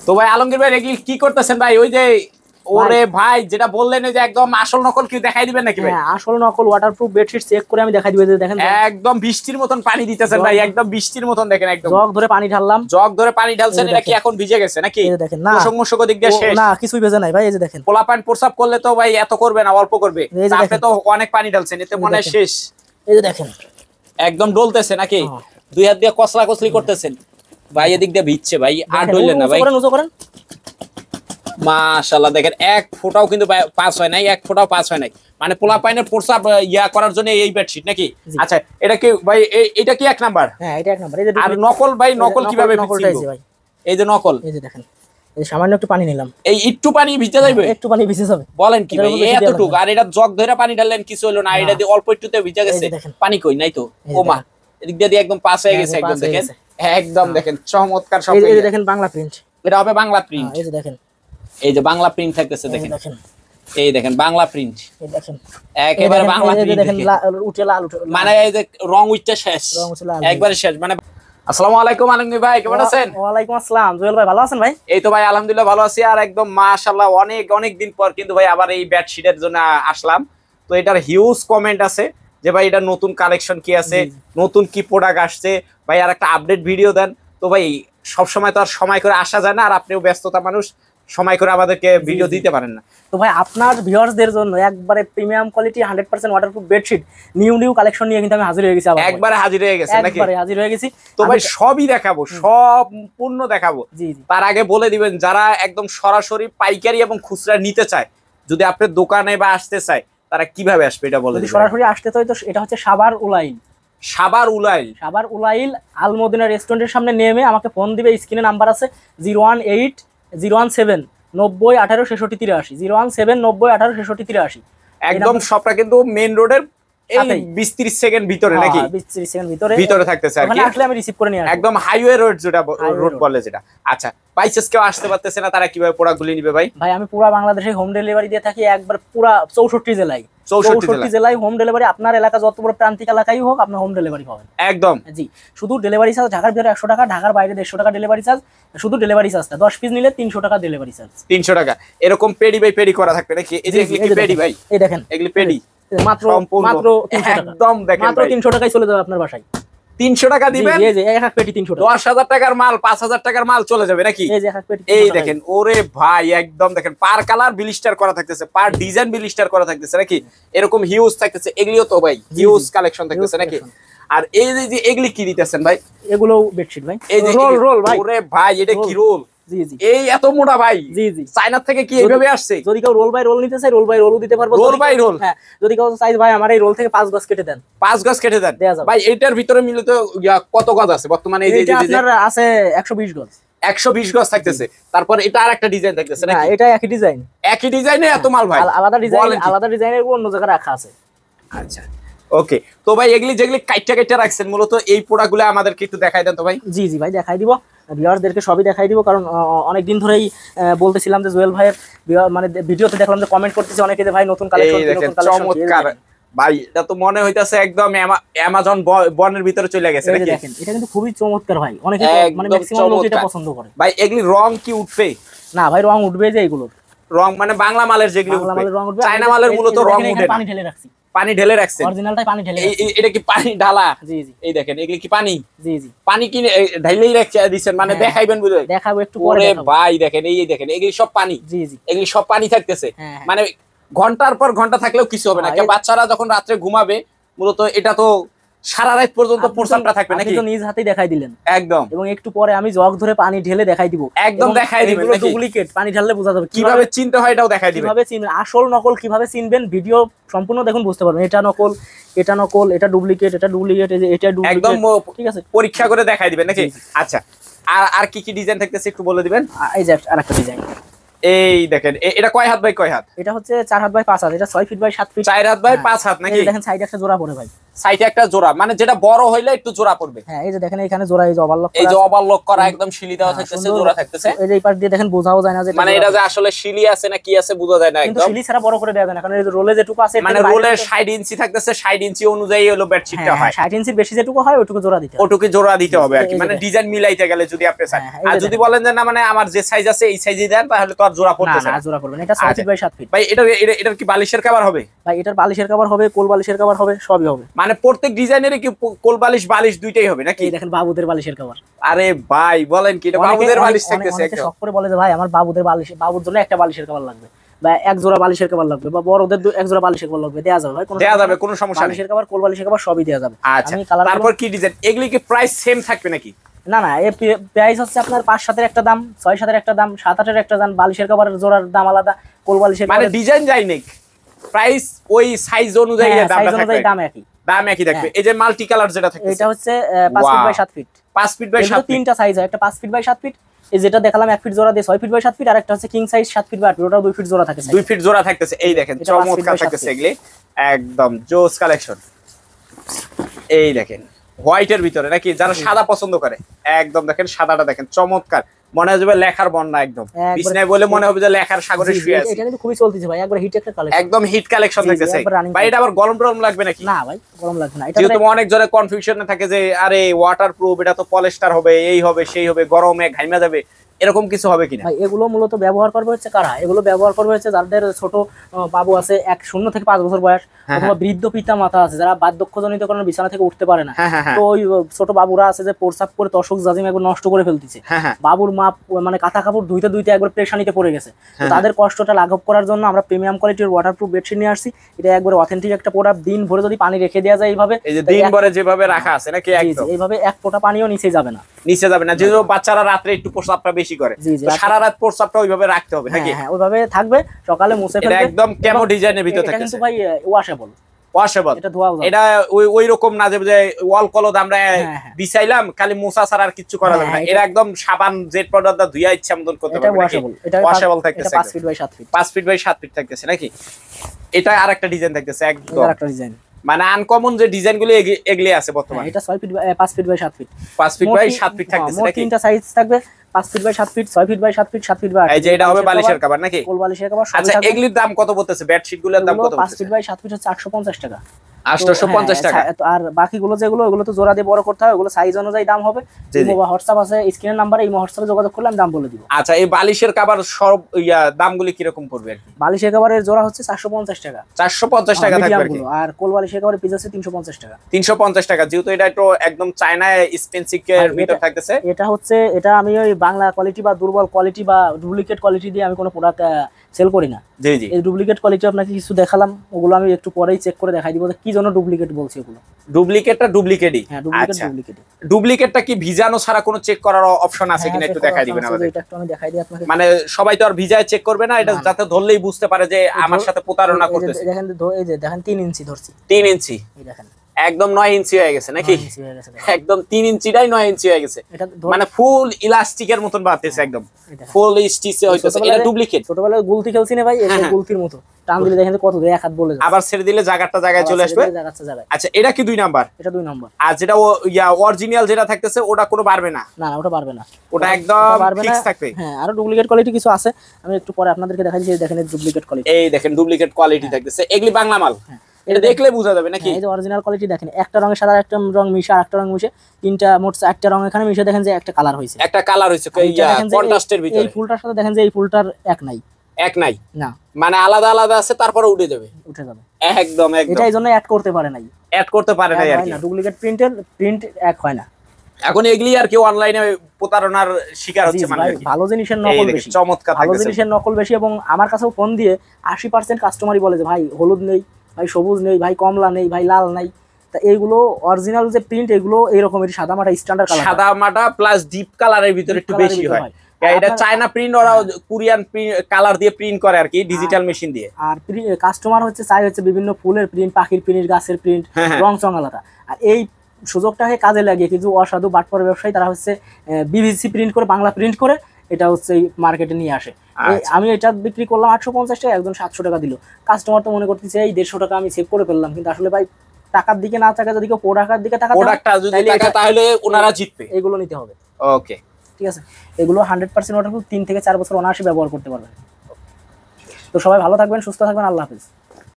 তো ভাই আলমগীর ভাই এগুলি কি করতেছেন ভাই? ওই যে ওরে ভাই যেটা বললেন ওই যে একদম আসল নকল কি দেখাই দিবেন নাকি ভাই? হ্যাঁ আসল নকল ওয়াটারপ্রুফ বেডশিট চেক করে আমি দেখাই দিব। যে দেখেন একদম বৃষ্টির মতন পানি দিতেছেন ভাই, একদম বৃষ্টির মতন দেখেন, একদম জগ ধরে পানি ঢাললাম, জগ ধরে পানি ঢালছেন। এটা কি এখন ভিজে গেছে নাকি? এই যে দেখেন না মশক দিক দিয়ে শেষ না, কিছুই ভেজে নাই ভাই। এই যে দেখেন পোলাপান প্রসাব করলে তো ভাই এত করবে না, অল্প করবে। আপনি তো অনেক পানি ঢালছেন, এতে মনে হয় শেষ। এই যে দেখেন একদম ডলতেছে নাকি? দুই হাত দিয়ে কসলা কসলি করতেছেন ভাই, এদিক দিয়ে ভিজছে ভাই। আর ডললেন না ভাই, উঁচু করেন। মাশাআল্লাহ দেখেন এক ফোঁটাও কিন্তু পাস হয় নাই, এক ফোঁটাও পাস হয় নাই। মানে পোলাপাইনের প্রসাব ইয়া করার জন্য এই বেডশিট নাকি? আচ্ছা এটা কি ভাই, এটা কি এক নাম্বার? হ্যাঁ এটা এক নাম্বার। এই যে আর নকল ভাই, নকল কিভাবে নকলটাইছে ভাই? এই যে নকল, এই যে দেখেন এই সামান্য একটু পানি নিলাম, এই একটু পানি ভিজে যাবে, একটু পানি ভিজে যাবে। বলেন কি ভাই এতটুকু? আর এটা জগ ধরে পানি ঢাললেন, কিছু হলো না, এটা দিয়ে অল্প একটুতে ভিজে গেছে, পানি কই নাই তো। ও মা, এদিক দিয়ে একদম পাস হয়ে গেছে, একদম দেখেন, একদম দেখেন চমৎকার সব। এই যে দেখেন বাংলা প্রিন্ট, এটা হবে বাংলা প্রিন্ট। এই যে দেখেন, এই যে বাংলা প্রিন্ট থাকতেছে দেখেন, এই দেখেন বাংলা প্রিন্ট, এই দেখেন একেবারে বাংলা প্রিন্ট দেখেন, উঠে লাল উঠে, মানে এই যে রং উঠতে শেষ, একবারে শেষ। মানে আসসালামু আলাইকুম আলমগীর ভাই, কেমন আছেন? ওয়ালাইকুম আসসালাম জুয়েল ভাই, ভালো আছেন ভাই? এই তো ভাই আলহামদুলিল্লাহ ভালো আছি। আর একদম মাশাআল্লাহ অনেক অনেক দিন পর কিন্তু ভাই আবার এই বেডশিটের জন্য আসলাম। তো এটার হিউজ কমেন্ট আছে যে ভাই এটা নতুন কালেকশন কি আছে, নতুন কি প্রোডাক্ট আসছে ভাই, আর একটা আপডেট ভিডিও দেন। তো ভাই সব সময় তো আর সময় করে আসা যায় না, আর আপনিও ব্যস্ততা মানুষ, সময় করে আমাদেরকে ভিডিও দিতে পারেন না। তো ভাই আপনার ভিউয়ার্সদের জন্য একবারে premium quality 100% waterproof bedsheet new collection নিয়ে কিন্তু আমি হাজির হয়ে গেছি। একবারে হাজির হয়ে গেছে নাকি? একবারে হাজির হয়ে গেছি। তো ভাই সবই দেখাবো, সম্পূর্ণ দেখাবো। তার আগে বলে দিবেন যারা একদম সরাসরি পাইকারি এবং খুচরা নিতে চায়, যদি আপনার দোকানে বা আসতে চায়, তারা কিভাবে আসবে এটা বলে দিবেন। সরাসরি আসতে চাই তো এটা হচ্ছে সাভার উলাইল, সাভার উলাইল, সাভার উলাইল আলমদিনা রেস্টুরেন্টের সামনে নেমে আমাকে ফোন দিবে। স্ক্রিনে নাম্বার আছে 018-017 90-18-63 017-90-18-63। একদম সবটা কিন্তু মেইন রোডের এই 20-30 সেকেন্ড ভিতরে নাকি? 20-30 সেকেন্ড ভিতরে থাকতেছে। ওখানে আসলে আমি রিসিভ করে নিয়ে আসব, একদম হাইওয়ে রোড, যেটা রোড বলে যেটা। আচ্ছা বাইসেস কেউ আসতে পারতেছে না, তারা কিভাবে প্রোডাক্টগুলি নিবে ভাই? ভাই আমি পুরো বাংলাদেশে হোম ডেলিভারি দিয়ে থাকি, একবার পুরো 64 জেলায়, 64 জেলায় হোম ডেলিভারি। আপনার এলাকা যত বড় প্রান্তিক এলাকাই হোক, আপনার হোম ডেলিভারি পাবেন একদম। জি, শুধু ডেলিভারি চার্জ ঢাকার ভিতরে 100 টাকা, ঢাকার বাইরে 150 টাকা ডেলিভারি চার্জ। শুধু ডেলিভারি চার্জটা 10 পিস নিলে 300 টাকা ডেলিভারি চার্জ। 300 টাকা এরকম পেডি বাই পেডি করা থাকবে নাকি? এই যে এগুলি কি পেডি ভাই? এই দেখেন এগুলি পেডি মাত্র 300 টাকা, একদম দেখেন মাত্র 300 টাকায় চলে যাবে আপনার বাসায়। 300 টাকা দিবেন, এই যে এক এক পেটি 300 টাকা। 10,000 টাকার মাল 5,000 টাকার মাল চলে যাবে নাকি? এই যে এক এক পেটি। এই দেখেন ওরে ভাই, একদম দেখেন পার কালার ব্লিস্টার করা থাকতেছে, পার ডিজাইন ব্লিস্টার করা থাকতেছে নাকি? এরকম হিউজ থাকতেছে। এগুলিও তো ভাই হিউজ কালেকশন থাকতেছে নাকি? আর এই যে এগুলি কি দিতেছেন ভাই? এগুলো বেডশিট ভাই, এই যে রোল ভাই। ওরে ভাই এটা কি রোল? জি জি, এই এত মোটা ভাই? জি জি, চায়না থেকে কি এইভাবে আসছে? যদি কেউ রোল বাই রোল নিতে চায়, রোল বাই রোলও দিতে পারবো। রোল বাই রোল, হ্যাঁ। যদি কেউ চাই ভাই আমার এই রোল থেকে 5 গজ কেটে দেন, 5 গজ কেটে দেন ভাই। এটার ভিতরে মিলে তো কত গজ আছে বর্তমানে? এই যে আপনার আছে 120 গজ, 120 গজ থাকতেছে। তারপর এটা আরেকটা ডিজাইন থাকতেছে নাকি? এটা একই ডিজাইন, একই ডিজাইনে এত মাল ভাই? আলাদা ডিজাইন, আলাদা ডিজাইনের অন্য জায়গায় রাখা আছে। আচ্ছা ওকে। তো ভাই এগুলি যেগুলি কাইটা রাখছেন মূলত এই প্রোডাক্টগুলো আমাদেরকে একটু দেখাই দেন তো ভাই। জি জি ভাই দেখাই দিব, ভিউয়ারদেরকে সবই দেখাই দিব। কারণ অনেক দিন ধরেই বলতেছিলাম যে জুয়েল ভাইয়ের মানে ভিডিওতে দেখলাম যে কমেন্ট করতেছে অনেকে যে ভাই নতুন কালেকশন, নতুন কালেকশন। চমৎকার ভাই, এটা তো মনে হইতাছে একদম অ্যামাজন বনের ভিতরে চলে গেছে নাকি? দেখেন এটা কিন্তু খুবই চমৎকার ভাই, অনেকে মানে ম্যাক্সিমাম লোক এটা পছন্দ করে। ভাই এগুলি রং কি উঠবে? না ভাই রং উঠবে যে এগুলোর রং মানে বাংলা মালের যেগুলো উঠবে, চায়না মালের মূলত রং উঠে না। পানি ঢেলে রাখছি, পানি ঢেলে রাখছেন অরিজিনালটাই পানি ঢেলে। এটা কি পানি ঢালা? জি জি, এই দেখেন এগুলি কি পানি? জি জি, পানি কি ঢাইলেই দিচ্ছেন মানে দেখাইবেন বুঝে? দেখাবো একটু পরে ভাই দেখেন, এই দেখেন এগুলি সব পানি। জি জি, এগুলি সব পানি থাকতেছে, মানে ঘন্টার পর ঘন্টা থাকলেও কিছু হবে না। বাচ্চারা যখন রাত্রে ঘুমাবে মূলত এটা তো সারা রাত পর্যন্ত পোরশনটা থাকবে নাকি? আপনি তো নিজ হাতেই দেখাই দিলেন একদম, এবং একটু পরে আমি জগ ধরে পানি ঢেলে দেখাই দিব, একদম দেখাই দিবেন নাকি? ডুপ্লিকেট পানি ঢাললে বোঝা যাবে কিভাবে চিনতে হয়, এটাও দেখাই দিবেন। কিভাবে চিনবেন আসল নকল কিভাবে চিনবেন, ভিডিও সম্পূর্ণ দেখুন বুঝতে পারবেন। এটা নকল, এটা নকল, এটা ডুপ্লিকেট, এটা ডুপ্লিকেট, এই যে এটা ডুপ্লিকেট, একদম ঠিক আছে পরীক্ষা করে দেখাই দিবেন নাকি? আচ্ছা আর কি কি ডিজাইন থাকতেছে একটু বলে দিবেন। এই যে আরেকটা ডিজাইন, এই দেখেন এটা কয় হাত বাই কয় হাত? এটা হচ্ছে 4 হাত বাই 5 হাত, এটা 6 ফিট বাই 7 ফিট, 4 হাত বাই 5 হাত নাকি? দেখেন সাইডে একটা জোড়া পড়ে ভাই, সাইডে একটা জোড়া, মানে যেটা বড় হইলে একটু জোড়া পড়বে। হ্যাঁ এই যে দেখেন এখানে জোড়া, এই যে ওভারলক করা, এই যে ওভারলক করা একদম শিলি দেওয়া থাকতেছে, জোড়া থাকতেছে। এই যে এই পাশ দিয়ে দেখেন বোঝাও যায় না যে মানে এটা যে আসলে শিলি আছে না কি আছে বোঝা যায় না একদম, কিন্তু শিলি ছাড়া বড় করে দেয়া যায় না, কারণ এই যে রোলে যেটুকু আছে মানে রোলের 60 ইঞ্চি থাকতেছে, 60 ইঞ্চি অনুযায়ী হলো বেডশিটটা হয়। 60 ইঞ্চির বেশি যেটুকু হয় ওটুকু জোড়া দিতে হবে, ওটুকু জোড়া দিতে হবে আর কি, মানে ডিজাইন মিলাইতে গেলে যদি আপনি চান। আর যদি বলেন যে না মানে আমার যে সাইজ আছে এই সাইজই দেন, তাহলে তো আর জোড়া পড়তেছে না, জোড়া পড়বে না। এটা 6 ফিট বাই 7 ফিট। ভাই এটার কি বালিশের কভার হবে? ভাই এটার বালিশের কভার হবে, কোল বালিশের কভার হবে, সবই হবে। মানে প্রত্যেক ডিজাইনেরই কি কোল বালিশ বালিশ দুইটাই হবে নাকি? এই দেখেন বাবুদের বালিশের কভার। আরে ভাই বলেন কি, এটা বাবুদের বালিশ থাকতেছে একদম। সব করে বলে যে ভাই আমার বাবুদের বালিশ, বাবুর জন্য একটা বালিশের কভার লাগবে, বা এক জোড়া বালিশের কভার লাগবে, বা বড়দের এক জোড়া বালিশের কভার লাগবে, দেয়া যাবে ভাই, দেয়া যাবে, কোনো সমস্যা নেই। বালিশের কভার, কোল বালিশের কভার সবই দেয়া যাবে। আচ্ছা তারপর কি ডিজাইন, এগুলি কি প্রাইস সেম থাকবে নাকি? না না, এই প্রাইস হচ্ছে আপনার 5-7 এর একটা দাম, 6-7 এর একটা দাম, 7-8 এর একটা দাম। বালিশের কভারের জোড়ার দাম আলাদা, কোল বালিশের মানে ডিজাইন যাই নেই, প্রাইস ওই সাইজ অনুযায়ী দামটা থাকবে, দাম একই থাকবে। এই যে মাল্টি কালার যেটা থাকবে এটা হচ্ছে 5 feet by 7 feet. 5 feet by 7 feet তিনটা সাইজ হয়, একটা 5 ফিট বাই 7 ফিট, এই যেটা দেখালাম 1 ফিট জোড়া দিয়ে 6 ফিট বাই 7 ফিট, আর একটা হচ্ছে king size 7 feet by 8 feet, ওটাও 2 ফিট জোড়া থাকে, 2 ফিট জোড়া থাকতেছে। এই দেখেন চমৎকার থাকতেছে এগুলি, একদম জোস কালেকশন। এই দেখেন হোয়াইটের ভিতরে নাকি, যারা সাদা পছন্দ করে একদম দেখেন সাদাটা দেখেন চমৎকার, মনে হবে লেখার বন্যা একদম, বিছনায় বলে মনে হবে যে লেখার সাগরে শুয়ে আছে। এটা কিন্তু খুবই চলতেছে ভাই, একবার হিট একটা কালেকশন, একদম হিট কালেকশন থাকতেছে ভাই। এটা আবার গরম টরম লাগবে নাকি? না ভাই গরম লাগবে না। এটা যেহেতু অনেক জনের কনফিউশনে থাকে যে আরে ওয়াটারপ্রুফ, এটা তো পলিস্টার হবে, এই হবে সেই হবে, গরমে ঘাইমা যাবে, এরকম কিছু হবে কিনা? ভাই এগুলো মূলত ব্যবহার করবে হচ্ছে কারা, এগুলো ব্যবহার করবে হচ্ছে যাদের ছোট বাবু আছে 0 থেকে 5 বছর বয়স, অথবা বৃদ্ধ পিতা মাতা আছে যারা বার্ধক্যজনিত কারণে বিছানা থেকে উঠতে পারে না। তো ওই ছোট বাবুরা আছে যে প্রস্রাব করে তশক জাজিম একবার নষ্ট করে ফেলতেছে, বাবুর মা মানে কাঁথা কাপড় ধুইতে ধুইতে একবার পেরেশানিতে পড়ে গেছে, তো তাদের কষ্টটা লাঘব করার জন্য আমরা প্রিমিয়াম কোয়ালিটির ওয়াটারপ্রুফ বেডশিট নিয়ে আসছি। এটা একবার অথেন্টিক একটা প্রোডাক্ট, দিন ভরে যদি পানি রেখে দেওয়া যায় এইভাবে, এই যে দিন ভরে যেভাবে রাখা আছে নাকি একদম এইভাবে এক ফোঁটা পানিও নিচে যাবে না, যেহেতু বাচ্চারা রাতে একটু প্রস্রাবটা বেশি করে, সারা রাত প্রস্রাবটা ওইভাবে রাখতে হবে নাকি? হ্যাঁ ওইভাবে থাকবে, সকালে মুছে ফেলবে। একদম কেমো ডিজাইনের ভিতর থাকে, এটা কিন্তু ভাই ওয়াশেবল, এটা ধোয়া যায়, এটা ওই রকম না যে ওয়াল কলদ আমরা বিছাইলাম খালি মোছা ছাড়া আর কিছু করা যাবে না। এটা একদম সাবান জেট পাউডার দা ধুইয়া ইচ্ছা মতন করতে পারবে, এটা ওয়াশেবল থাকতেছে। 5 feet by 7 feet, 5 feet by 7 feet থাকতেছে নাকি? এটা আরেকটা ডিজাইন থাকতেছে একদম আরেকটা ডিজাইন, মানে আনকমন যে ডিজাইনগুলো এগলে আছে বর্তমানে। এটা 6 feet 5 feet by 7 feet, 5 feet by 7 feet থাকতেছে নাকি? তিনটা সাইজ থাকবে, 5 feet by 7 feet, 6 feet by 7 feet, 7 feet by 8 এই যে এটা হবে বালিশের কভার নাকি? কোল বালিশের কভার। আচ্ছা এগুলির দাম কত পড়তেছে, বেডশিট গুলোর দাম কত পড়তেছে? 5 ফিট বাই 7 ফিট হচ্ছে 850 টাকা, 850 টাকা। আর বাকিগুলো যেগুলো ওগুলো তো জোড়া দিয়ে বড় করতে হয়, ওগুলো সাইজ অনুযায়ী দাম হবে। হোয়াটসঅ্যাপ আছে স্ক্রিনের নাম্বারে, এই হোয়াটসঅ্যাপে যোগাযোগ করলে আমি দাম বলে দিব। আচ্ছা এই বালিশের কভার সব দামগুলি কি রকম পড়বে আর কি? বালিশের কভারের জোড়া হচ্ছে 450 টাকা, 450 টাকা থাকবে আর কি। আর কোল বালিশের কভারের পিস আছে 350 টাকা, 350 টাকা। যেহেতু এটা একটু একদম চায়না এক্সপেন্সিভ এর ভিতর থাকতেছে, এটা আমি ওই বাংলা কোয়ালিটি বা দুর্বল কোয়ালিটি বা ডুপ্লিকেট কোয়ালিটি দিয়ে আমি কোনো প্রোডাক্ট সেল করি না। জি জি, এই ডুপ্লিকেট কোয়ালিটি আপনাকে কিছু দেখালাম, ওগুলো আমি একটু পরেই চেক করে দেখাই দিব যে কি জন্য ডুপ্লিকেট বলছি। ওগুলো ডুপ্লিকেটটা ডুপ্লিকেটই। হ্যাঁ ডুপ্লিকেট। ডুপ্লিকেটটা কি ভিজানো ছাড়া কোনো চেক করার অপশন আছে কিনা একটু দেখাই দিবেন আমাদের? এটা একটু আমি দেখাই দিই আপনাকে। মানে সবাই তো আর ভিজায় চেক করবে না, এটা যাতে ধরলেই বুঝতে পারে যে আমার সাথে প্রতারণা করতেছে। দেখেন এই যে দেখেন 3 ইঞ্চি ধরছি, 3 ইঞ্চি, এই দেখেন একদম 9 ইঞ্চি হয়ে গেছে নাকি? একদম 3 ইঞ্চিটাই 9 ইঞ্চি হয়ে গেছে, মানে ফুল ইলাস্টিকের মতন বাড়তেছে, একদম ফুল স্টিচে হইতেছে। এটা ডুপ্লিকেট। ছোটবেলায় গুলতি খেলছি না ভাই, এই গুলতির মতো টান দিলে দেখেন কত এক হাত বলে যায়, আবার ছেড়ে দিলে জায়গাটা জায়গায় চলে আসবে। আচ্ছা এটা কি 2 নাম্বার? এটা 2 নাম্বার। আর যেটা অরিজিনাল যেটা থাকতেছে ওটা কোনো বাড়বে না? না ওটা বাড়বে না, ওটা একদম ফিক্স থাকবে। হ্যাঁ আরো ডুপ্লিকেট কোয়ালিটি কিছু আছে, আমি একটু পরে আপনাদেরকে দেখাই দিই। দেখেন এই ডুপ্লিকেট কোয়ালিটি, এই দেখেন ডুপ্লিকেট কোয়ালিটি থাকতেছে। এগুলি বাংলা মাল, এটা দেখলে বোঝা যাবে নাকি? এই যে অরিজিনাল কোয়ালিটি দেখেন, একটা রঙের সাদা একটা রং মিশে আর একটা রং মিশে, তিনটা মোট 4টা রং এখানে মিশে, দেখেন যে একটা কালার হইছে, একটা কালার হইছে কন্ট্রাস্টের ভিতরে। এই ফুলটার সাথে দেখেন যে এই ফুলটার এক নাই না, মানে আলাদা আলাদা আছে, তারপরে উঠে যাবে একদম। এটা এইজন্য অ্যাড করতে পারে নাই আর কি। ডুপ্লিকেট প্রিন্ট এক হয় না। এখন এগুলি আর কেউ অনলাইনে প্রতারণার শিকার হচ্ছে, মানে ভালো জিনিসের নকল বেশি, চমৎকার ভালো জিনিসের নকল বেশি। এবং আমার কাছেও ফোন দিয়ে 80% কাস্টমারই বলে যে ভাই হলুদ নেই, ভাই সবুজ নেই, ভাই কমলা নেই, ভাই লাল নাই। তা এইগুলো অরিজিনাল যে প্রিন্ট, এগুলো এইরকমের সাদা মাটা স্ট্যান্ডার্ড কালার, সাদা মাটা প্লাস ডিপ কালারের ভিতরে একটু বেশি হয়। এটা চায়না প্রিন্ট, ওরা কোরিয়ান কালার দিয়ে প্রিন্ট করে আর কি, ডিজিটাল মেশিন দিয়ে। আর কাস্টমার চাই বিভিন্ন ফুলের প্রিন্ট, পাখির প্রিন্ট, গাছের প্রিন্ট, রং চং আলাদা। আর এই সুযোগটাকে কাজে লাগিয়ে কিছু অসাধু বাটপার ব্যবসায়ী তারা বিভিসি প্রিন্ট করে, বাংলা প্রিন্ট করে এটা মার্কেটে নিয়ে আসে। আমি এটা বিক্রি করলাম 850 টাকা, একজন 700 টাকা দিল। কাস্টমার তো মনে করতেছে এই 150 টাকা আমি সেভ করে ফেললাম, কিন্তু আসলে ভাই টাকার দিকে না তাকায় যদি কেউ প্রোডাক্টের দিকে তাকায়, প্রোডাক্টটা যদি তাকায় তাহলে ওনারা জিতবে। এগুলো নিতে হবে। ওকে, ঠিক আছে, এগুলো 100% ওয়াটারপ্রুফ, 3 থেকে 4 বছর অনায়াসে ব্যবহার করতে পারবেন। তো সবাই ভালো থাকবেন, সুস্থ থাকবেন, আল্লাহ হাফেজ।